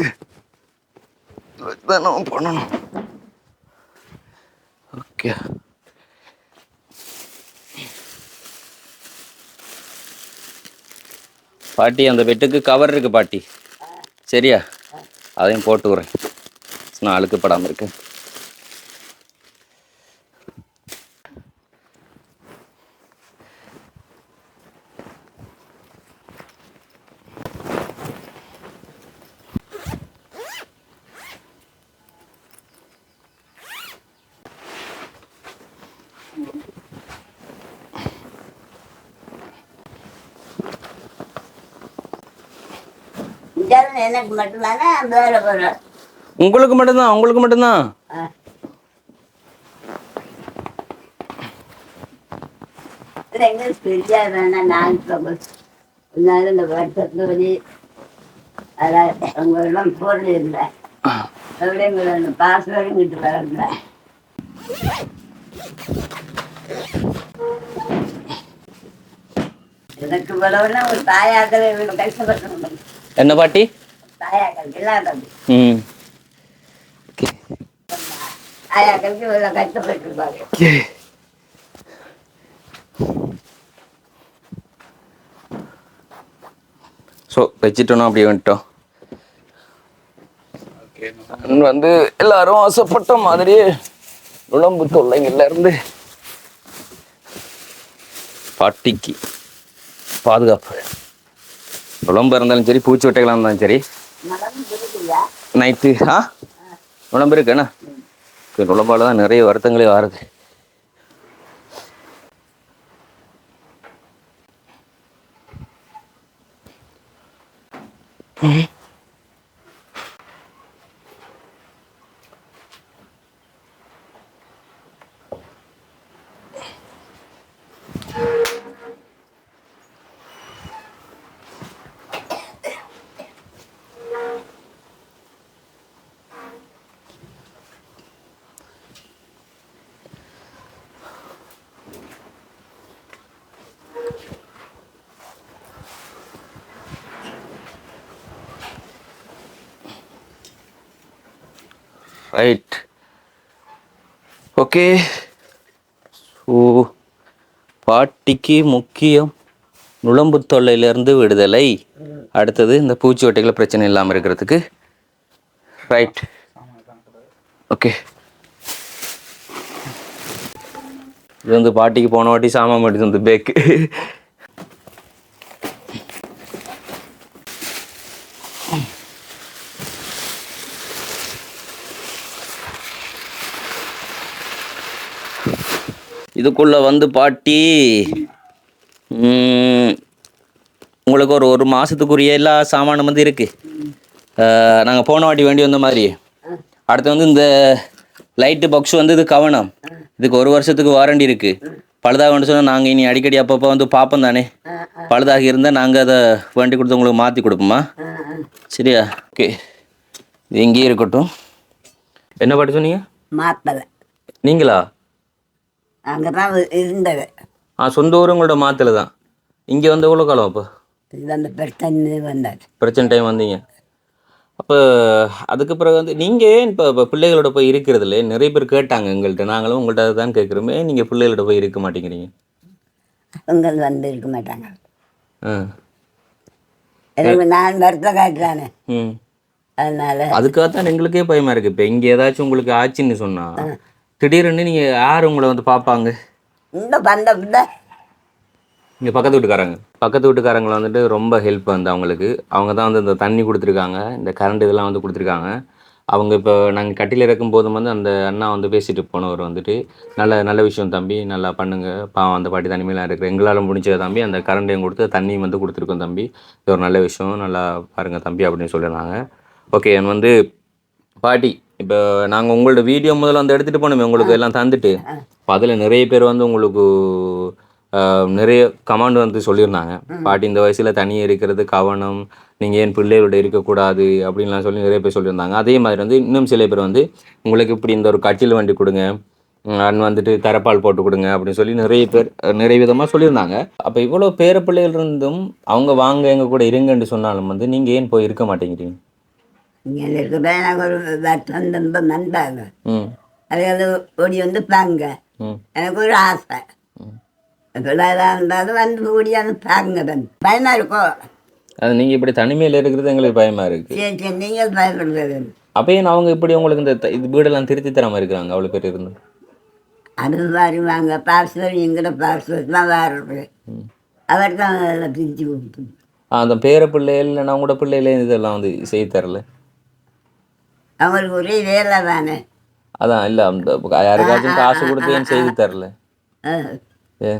நம்ம பண்ணணும். ஓகே, பாட்டி அந்த பெட்டுக்கு கவர் இருக்கு பாட்டி. சரியா? அதையும் போட்டு விட்றேன், நான் அழுக்கப்படாமல் இருக்கேன். எனக்கு மட்டும்தானே வேலை போகிறேன். உங்களுக்கு மட்டும்தான், உங்களுக்கு மட்டும்தான். எங்க பெரியா வேணாம். நான் இப்போ இந்த வருஷத்துல வழி அதான் உங்களெல்லாம் போறது இல்லை. எப்படியும் பாஸ்வேர்டும் கிட்ட வரல. எனக்கு இவ்வளவுனா ஒரு தாயாக்கள் இவ்வளவு கஷ்டப்பட்டு. என்ன பாட்டி? தாயாக்கள் இல்லாதது. ம், தாயாக்களுக்கு இவ்வளவு கஷ்டப்பட்டுருப்பாங்க. ஸோ வச்சுட்டோன்னா அப்படியே வந்துட்டோம். வந்து எல்லாரும் ஆசைப்பட்ட மாதிரியே உடம்பு தொல்லைங்கள்ல இருந்து பாட்டிக்கு பாதுகாப்பு. உடம்பு இருந்தாலும் சரி, பூச்சி வெட்டைகளாக இருந்தாலும் சரி. நைட்டு உடம்பு இருக்குண்ணா. உடம்பால தான் நிறைய வருத்தங்களே வருது. ரைட். ஓகே. ஸோ பாட்டிக்கு முக்கியம் நுளம்பு தொல்லையிலேருந்து விடுதலை. அடுத்தது இந்த பூச்சி ஒட்டைகள் பிரச்சனை இல்லாமல் இருக்கிறதுக்கு. ரைட். ஓகே. இது வந்து பாட்டிக்கு போன வாட்டி சாமான் மட்டும் வந்து பேக்கு. இதுக்குள்ள வந்து பாட்டி உங்களுக்கு ஒரு மாதத்துக்குரிய எல்லா சாமானும் வந்து இருக்குது. நாங்கள் போன வாட்டி வேண்டி வந்த மாதிரி. அடுத்து வந்து இந்த லைட்டு பாக்ஸ் வந்து இது கவனம். இதுக்கு 1 வருஷத்துக்கு வாரண்டி இருக்குது. பழுதாக சொன்னால் நாங்கள் இனி அடிக்கடி அப்பப்போ வந்து பார்ப்போம் தானே. பழுதாக இருந்தால் நாங்கள் அதை வேண்டி கொடுத்து உங்களுக்கு மாற்றி கொடுப்போமா? சரியா? ஓகே. இது இங்கேயே இருக்கட்டும். என்ன பாட்டி சொன்னீங்க? மாத்தலை. நீங்களா? அங்கே தான் இருந்தது. சொந்த ஊர் உங்களோட மாத்தலை தான். இங்கே வந்து எவ்வளோ காலம் அப்போ? இது அந்த பிரச்சனை வந்தாச்சு. பிரச்சனை டைம் வந்தீங்க. அப்போ அதுக்கு பிறகு வந்து நீங்கள் ஏன் இப்போ பிள்ளைகளோட போய் இருக்கிறதுல நிறைய பேர் கேட்டாங்க எங்கள்கிட்ட. நாங்களும் உங்கள்கிட்ட தான் கேட்குறோமே, நீங்கள் பிள்ளைகளோட போய் இருக்க மாட்டேங்கிறீங்க. அவங்க வந்து இருக்க மாட்டாங்க. ஆ. எனக்கு நான் வருத்தம் காட்டுறானே. ம். அதனால அதுக்காக தான் எங்களுக்கே பயமாக இருக்குது. இப்போ இங்கே ஏதாச்சும் உங்களுக்கு ஆச்சுன்னு சொன்னால் திடீர்னு நீங்கள் யார் உங்களை வந்து பார்ப்பாங்க? இந்த பந்த இங்கே பக்கத்து வீட்டுக்காரங்களை வந்துட்டு ரொம்ப ஹெல்ப் வந்து அவங்களுக்கு. அவங்க தான் வந்து இந்த தண்ணி கொடுத்துருக்காங்க, இந்த கரண்ட் இதெல்லாம் வந்து கொடுத்துருக்காங்க. அவங்க இப்போ நாங்கள் கட்டியில் இருக்கும் போதும் வந்து அந்த அண்ணா வந்து பேசிட்டு போனவர் வந்துட்டு நல்ல விஷயம் தம்பி, நல்லா பண்ணுங்க, பாவம் அந்த பாட்டி தனிமையிலாம் இருக்குது, எங்களால் முடிஞ்ச தம்பி அந்த கரண்டையும் கொடுத்து தண்ணியும் வந்து கொடுத்துருக்கோம் தம்பி, இது ஒரு நல்ல விஷயம், நல்லா பாருங்கள் தம்பி அப்படின்னு சொல்லியிருந்தாங்க. ஓகே. வந்து பாட்டி இப்போ நாங்கள் உங்களோட வீடியோ முதல்ல வந்து எடுத்துகிட்டு போனோமே உங்களுக்கு எல்லாம் தந்துட்டு, இப்போ அதில் நிறைய பேர் வந்து உங்களுக்கு நிறைய கமாண்ட் வந்து சொல்லியிருந்தாங்க. பாட்டி இந்த வயசில் தனியாக இருக்கிறது கவனம், நீங்கள் ஏன் பிள்ளைகளோட இருக்கக்கூடாது அப்படின்லாம் சொல்லி நிறைய பேர் சொல்லியிருந்தாங்க. அதே மாதிரி வந்து இன்னும் சில பேர் வந்து உங்களுக்கு இப்படி இந்த ஒரு கட்டில் வண்டி கொடுங்க, வந்துட்டு தரப்பால் போட்டு கொடுங்க அப்படின்னு சொல்லி நிறைய பேர் நிறைய விதமாக சொல்லியிருந்தாங்க. அப்போ இவ்வளோ பேர பிள்ளைகள் இருந்தும் அவங்க வாங்க எங்கள் கூட இருங்கன்னு சொன்னாலும் வந்து நீங்கள் ஏன் போய் இருக்க மாட்டேங்கிறீங்க? இங்கே இருக்கிற எனக்கு ஒரு வருஷம் ரொம்ப நண்பாங்க. அது ஓடி வந்து பாங்க. எனக்கு ஒரு ஆசை. பிள்ளைதான் இருந்தாலும் வந்து ஓடியாந்து பாருங்க. பயமா இருக்கும். அது நீங்கள் இப்படி தனிமையில் இருக்கிறது எங்களுக்கு பயமாக இருக்குது. சரி சரி, நீங்கள் பயப்படுறது. அப்போ ஏன் அவங்க இப்படி உங்களுக்கு இந்த இது வீடெல்லாம் திருத்தி தராமல் இருக்கிறாங்க அவ்வளோ பேர் இருந்து? அது வருவாங்க பார்சல், எங்கிட்ட பார்சல் தான் வேறு அவர் தான் அதெல்லாம் பிரித்து கொடுப்போம். அந்த பேர பிள்ளைகள் இல்லைன்னா உங்களோட பிள்ளைகளே இதெல்லாம் வந்து செய்து தரல? அவங்களுக்கு ஒரே வேலை தானே. அதான் இல்லை, அந்த யாருக்காச்சும் காசு கொடுத்து ஏன் செய்து தரல? ஏ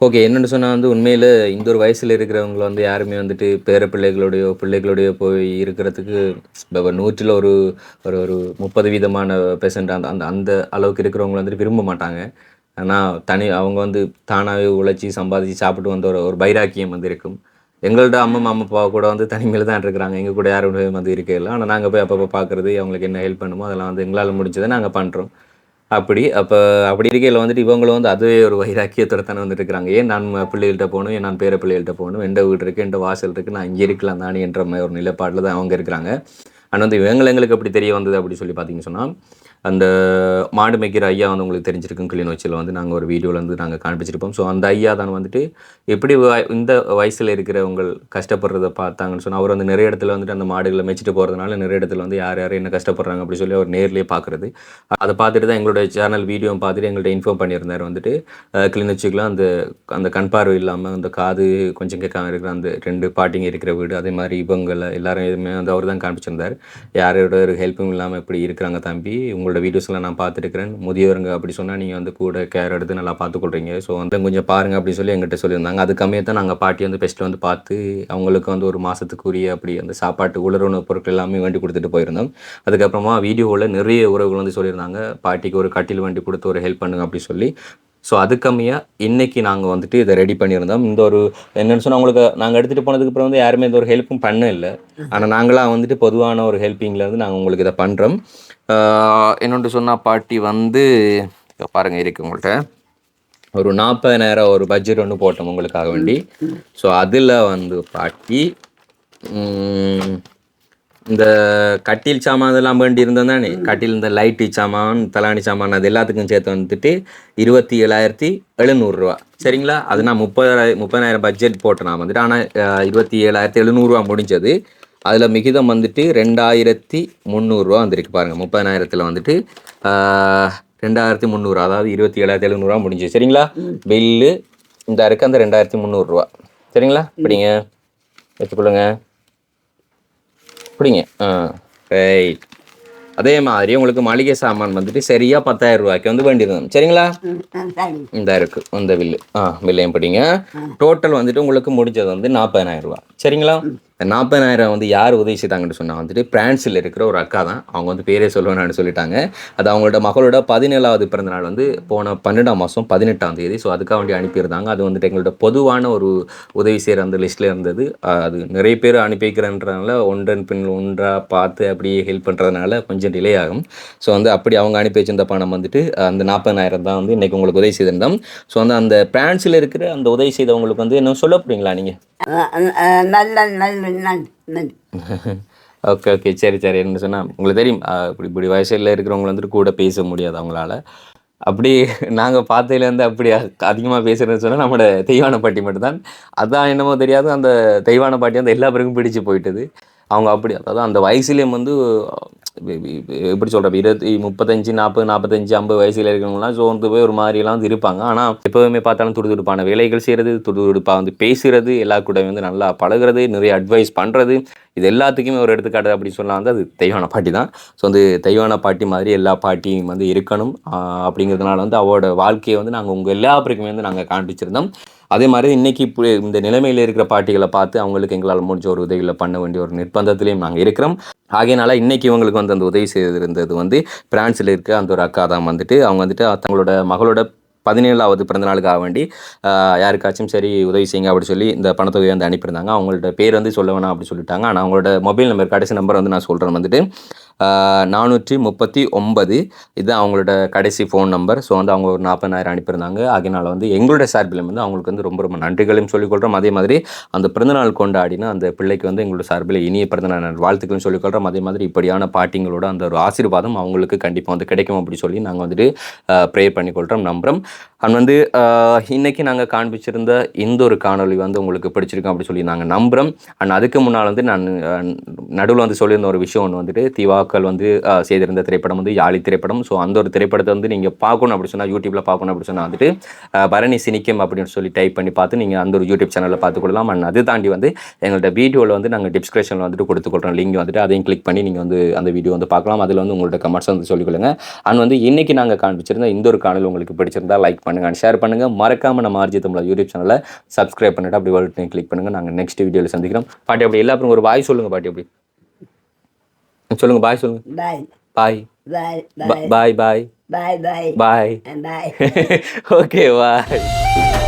ஓகே. என்னென்னு சொன்னால் வந்து உண்மையில் இந்த ஒரு வயசில் இருக்கிறவங்கள வந்து யாருமே வந்துட்டு பேர பிள்ளைகளோடையோ போய் இருக்கிறதுக்கு இப்போ 100ல் ஒரு 30% அந்த அளவுக்கு இருக்கிறவங்க வந்துட்டு விரும்ப மாட்டாங்க. ஆனால் அவங்க வந்து தானாகவே உழைச்சி சம்பாதிச்சு சாப்பிட்டு வந்த ஒரு வைராக்கியம் வந்து இருக்கும். எங்கள்கிட்ட அம்மா அப்பா கூட வந்து தனிமையில் தான் இருக்கிறாங்க, எங்கள் கூட யாரும் வந்து இருக்கையில. ஆனால் நாங்கள் போய் அப்பப்போ பார்க்குறது, அவங்களுக்கு என்ன ஹெல்ப் பண்ணுமோ அதெல்லாம் வந்து எங்களால் முடிஞ்சதை நாங்கள் பண்ணுறோம். அப்படி இருக்கையில் வந்துட்டு இவங்களும் வந்து அதுவே ஒரு வைராக்கியத்தோட தானே வந்துட்டு இருக்கிறாங்க. ஏன் நான் பிள்ளைகள்கிட்ட போகணும், ஏன் நான் பேர பிள்ளைகள்கிட்ட போகணும், எந்த வீடு இருக்குது, எந்த வாசல் இருக்குது, நான் இங்கே இருக்கலாம் தானே என்ற மாதிரி ஒரு நிலைப்பாட்டில் தான் அவங்க இருக்கிறாங்க. ஆனால் வந்து எங்களுக்கு எப்படி தெரிய வந்தது அப்படி சொல்லி பார்த்தீங்கன்னு சொன்னால், அந்த மாடு மேய்க்கிற ஐயா வந்து உங்களுக்கு தெரிஞ்சிருக்கும், கிளிநொச்சியில் வந்து நாங்கள் ஒரு வீடியோவில் வந்து நாங்கள் காண்பிச்சிருப்போம். ஸோ அந்த ஐயா தான் வந்துட்டு எப்படி இந்த வயசில் இருக்கிறவங்க கஷ்டப்படுறதை பார்த்தாங்கன்னு சொன்னால், அவர் வந்து நிறைய இடத்துல வந்துட்டு அந்த மாடுகளை மேய்ச்சிட்டு போகிறதுனால நிறைய இடத்துல வந்து யார் என்ன கஷ்டப்படுறாங்க அப்படி சொல்லி அவர் நேர்லேயே பார்க்குறது. அதை பார்த்துட்டு தான் எங்களோட சேனல் வீடியோ பார்த்துட்டு எங்கள்கிட்ட இன்ஃபார்ம் பண்ணியிருந்தார். வந்துட்டு கிளிநொச்சிக்கெலாம் அந்த கண் பார்வை இல்லாமல் அந்த காது கொஞ்சம் கேட்காம இருக்கிற அந்த 2 பாட்டிங்க இருக்கிற வீடு, அதே மாதிரி இவங்களை எல்லாரும் எதுவுமே வந்து அவர் தான் காண்பிச்சிருந்தார். யாரோட ஒரு ஹெல்ப்பும் இல்லாமல் இப்படி இருக்கிறாங்க தம்பி, உங்களோட வீடியோஸ்லாம் நான் பார்த்துருக்கிறேன், முதியவருங்க அப்படி சொன்னால் நீங்கள் வந்து கூட கேர் எடுத்து நல்லா பார்த்துக்கொள்றீங்க, ஸோ வந்து கொஞ்சம் பாருங்கள் அப்படி சொல்லி எங்கிட்ட சொல்லியிருந்தாங்க. அது கம்மியாக தான் நாங்கள் பாட்டி வந்து பெஸ்ட்டில் வந்து பார்த்து அவங்களுக்கு வந்து ஒரு மாதத்துக்குரிய அப்படி அந்த சாப்பாட்டு உலருணவு பொருட்கள் எல்லாமே வேண்டி கொடுத்துட்டு போயிருந்தோம். அதுக்கப்புறமா வீடியோவில் நிறைய உறவுகள் வந்து சொல்லியிருந்தாங்க, பாட்டிக்கு ஒரு கட்டில் வண்டி கொடுத்து ஒரு ஹெல்ப் பண்ணுங்க அப்படி சொல்லி. ஸோ அது கம்மியாக இன்றைக்கி நாங்கள் வந்துட்டு இதை ரெடி பண்ணியிருந்தோம். இந்த ஒரு என்னென்னு சொன்னால், அவங்களுக்கு நாங்கள் எடுத்துகிட்டு போனதுக்கு அப்புறம் வந்து யாருமே இந்த ஒரு ஹெல்ப்பும் பண்ண இல்லை. ஆனால் நாங்களாம் வந்துட்டு பொதுவான ஒரு ஹெல்ப்பிங்கில் வந்து நாங்கள் உங்களுக்கு இதை பண்ணுறோம். என்னென்னு சொன்னால், பாட்டி வந்து பாருங்கள் இருக்குது உங்கள்கிட்ட ஒரு 40,000 ஒரு பட்ஜெட் ஒன்று போட்டோம் உங்களுக்காக வேண்டி. ஸோ அதில் வந்து பாட்டி இந்த கட்டில் சாமான் இதெல்லாம் வேண்டி இருந்தோம் தானே, கட்டில் இந்த லைட்டு சாமான் தலாணி சாமான் அது எல்லாத்துக்கும் சேர்த்து வந்துட்டு 27,700 ரூபா. சரிங்களா? அது நான் 30,000 பட்ஜெட் போட்டேன் நான் வந்துட்டு. ஆனால் 27,700 முடிஞ்சது. அதில் மிகிதம் வந்துட்டு 2,300 ரூபா வந்துருக்கு பாருங்கள். 30,000 வந்துட்டு 2,300, அதாவது 27,700 முடிஞ்சு. சரிங்களா? பில்லு இந்த இருக்குது அந்த 2,300 சரிங்களா? இப்படிங்க வச்சுக்கொள்ளுங்க. பிடிங்க. ரைட். அதே மாதிரி உங்களுக்கு மளிகை சாமான் வந்துட்டு சரியாக 10,000 ரூபாய்க்கு வந்து வேண்டியிருந்தோம். சரிங்களா? இந்த இருக்குது இந்த பில்லு. பில்லையும் பிடிங்க. டோட்டல் வந்துட்டு உங்களுக்கு முடிஞ்சது வந்து 40,000 ரூபா. சரிங்களா? இந்த 40,000 வந்து யார் உதவி செய்தாங்கன்னு சொன்னால் வந்துட்டு பிரான்ஸில் இருக்கிற ஒரு அக்கா தான். அவங்க வந்து பேரே சொல்லுவேன்னு சொல்லிட்டாங்க. அது அவங்களோட மகளோட 17வது பிறந்தநாள் வந்து போன 12ஆம் மாதம் 18ஆம் தேதி. ஸோ அதுக்காக வேண்டி அனுப்பியிருந்தாங்க. அது வந்துட்டு எங்களோட பொதுவான ஒரு உதவி செய்கிற அந்த லிஸ்ட்டில் இருந்தது. அது நிறைய பேர் அனுப்பி வைக்கிறன்றதுனால ஒன்றன் பின் ஒன்றாக பார்த்து அப்படியே ஹெல்ப் பண்ணுறதுனால கொஞ்சம் டிலே ஆகும். ஸோ வந்து அப்படி அவங்க அனுப்பி வச்சிருந்த பணம் வந்துட்டு அந்த 40,000 தான் வந்து இன்றைக்கி உங்களுக்கு உதவி செய்திருந்தோம். ஸோ வந்து அந்த பிரான்ஸில் இருக்கிற அந்த உதவி செய்தவங்களுக்கு வந்து என்ன சொல்ல போகிறீங்களா நீங்கள்? ஓகே ஓகே சரி சரி. என்ன சொன்னால் உங்களுக்கு தெரியும், இப்படி வயசில் இருக்கிறவங்க வந்துட்டு கூட பேச முடியாது அவங்களால. அப்படி நாங்கள் பார்த்ததுலேருந்து அப்படி அதிகமாக பேசுகிறேன்னு சொன்னால் நம்மளோட தெய்வான பாட்டி மட்டும்தான். அதான் என்னமோ தெரியாது, அந்த தெய்வான பாட்டி வந்து எல்லா பேருக்கும் பிடிச்சி போயிட்டது. அவங்க அப்படி அதாவது அந்த வயசுலேயும் வந்து எப்படி சொல்கிற 35, 40, 45, 50 வயசில் இருக்கிறவங்களாம் சோர்ந்து போய் ஒரு மாதிரிலாம் வந்து இருப்பாங்க. ஆனால் எப்போவுமே பார்த்தாலும் துடுதுடுப்பான வேலைகள் செய்கிறது, துடுதுடுப்பாக வந்து பேசுகிறது, எல்லா கூட வந்து நல்லா பழகிறது, நிறைய அட்வைஸ் பண்ணுறது, இது எல்லாத்துக்குமே ஒரு எடுத்துக்காட்டு அப்படி சொல்லலாம் வந்து அது தெய்வான பாட்டி தான். ஸோ வந்து தெய்வான பாட்டி மாதிரி எல்லா பாட்டியும் வந்து இருக்கணும். அப்படிங்கிறதுனால வந்து அவரோட வாழ்க்கையை வந்து நாங்கள் உங்கள் எல்லாருக்குமே வந்து நாங்கள் காண்பிச்சிருந்தோம். அதே மாதிரி இன்றைக்கி இந்த நிலைமையில் இருக்கிற பாட்டிகளை பார்த்து அவங்களுக்கு எங்களால் முடிஞ்ச ஒரு உதவிகளை பண்ண வேண்டிய ஒரு நிர்பந்தத்திலையும் நாங்கள் இருக்கிறோம். ஆகையினால இன்றைக்கி இவங்களுக்கு வந்து அந்த உதவி செய்திருந்தது வந்து பிரான்ஸில் இருக்க அந்த ஒரு அக்கா தான் வந்துட்டு. அவங்க வந்துட்டு தங்களோட மகளோட 17வது பிறந்தநாளுக்காக வேண்டி யாருக்காச்சும் சரி உதவி செய்யுங்க அப்படி சொல்லி இந்த பணத்தொகையை வந்து அனுப்பியிருந்தாங்க. அவங்களோட பேர் வந்து சொல்ல வேணாம் அப்படி சொல்லிட்டாங்க. ஆனால் அவங்களோட மொபைல் நம்பர் கடைசி நம்பர் வந்து நான் சொல்கிறேன் வந்துட்டு 439 இது அவங்களோட கடைசி ஃபோன் நம்பர். ஸோ வந்து அவங்க ஒரு 40,000 அனுப்பியிருந்தாங்க. அதனால் வந்து எங்களோட சார்பில் வந்து அவங்களுக்கு வந்து ரொம்ப ரொம்ப நன்றிகளையும் சொல்லிக்கொள்கிறோம். அதே மாதிரி அந்த பிறந்தநாள் கொண்டாடினா அந்த பிள்ளைக்கு வந்து எங்களோட சார்பில் இனிய பிறந்தநாள் வாழ்த்துக்களும் சொல்லிக்கொள்கிறோம். அதே மாதிரி இப்படியான பாட்டிங்களோட அந்த ஒரு ஆசீர்வாதம் அவங்களுக்கு கண்டிப்பாக வந்து கிடைக்கும் அப்படி சொல்லி நாங்கள் வந்துட்டு ப்ரே பண்ணிக்கொள்கிறோம், நம்புகிறோம். அண்ட் வந்து இன்றைக்கி நாங்கள் காண்பிச்சிருந்த இந்த ஒரு காணொலி வந்து உங்களுக்கு பிடிச்சிருக்கோம் அப்படி சொல்லி நாங்கள் நம்புகிறோம். அண்ட் அதுக்கு முன்னால் வந்து நான் நடுவில் வந்து சொல்லியிருந்த ஒரு விஷயம் ஒன்று வந்துட்டு திவாக்கள் வந்து செய்திருந்த திரைப்படம் வந்து யாழி திரைப்படம். ஸோ அந்த ஒரு திரைப்படத்தை வந்து நீங்கள் பார்க்கணும் அப்படி சொன்னால், யூடியூப்பில் பார்க்கணும் அப்படி சொன்னால் வந்துட்டு பரணி சினிக்கம் அப்படின்னு சொல்லி டைப் பண்ணி பார்த்து நீங்கள் அந்த ஒரு யூடியூப் சேனலில் பார்த்துக்கொள்ளலாம். அண்ட் அது தாண்டி வந்து எங்கள்கிட்ட வீடியோவில் வந்து நாங்கள் டிஸ்கிரிப்ஷனில் வந்துட்டு கொடுத்துக்கொள்கிறோம் லிங்க் வந்துட்டு, அதையும் கிளிக் பண்ணி நீங்கள் வந்து அந்த வீடியோ வந்து பார்க்கலாம். அதில் வந்து உங்களோட கமெண்ட்ஸ் வந்து சொல்லிக்கொள்ளுங்க. அண்ட் வந்து இன்றைக்கி நாங்கள் காண்பிச்சிருந்த இந்த ஒரு காணொலி உங்களுக்கு பிடிச்சிருந்தா லைக் பண்ணுங்கள் அண்ட் ஷேர் பண்ணுங்கள். மறக்காமல் நம்ம ஆர்ஜி தமிழ் யூடியூப் சேனலை சப்ஸ்கிரைப் பண்ணிவிட்டு அப்படி வேர்ல்டு கிளிக் பண்ணுங்கள். நாங்கள் நெக்ஸ்ட் வீடியோவில் சந்திக்கிறோம். பாட்டி அப்படி எல்லாருக்கும் ஒரு பாய் சொல்லுங்கள். பாட்டி அப்படி சொல்லுங்கள், பாய் சொல்லுங்கள். Bye bye bye bye bye bye bye bye. Okay பாய்.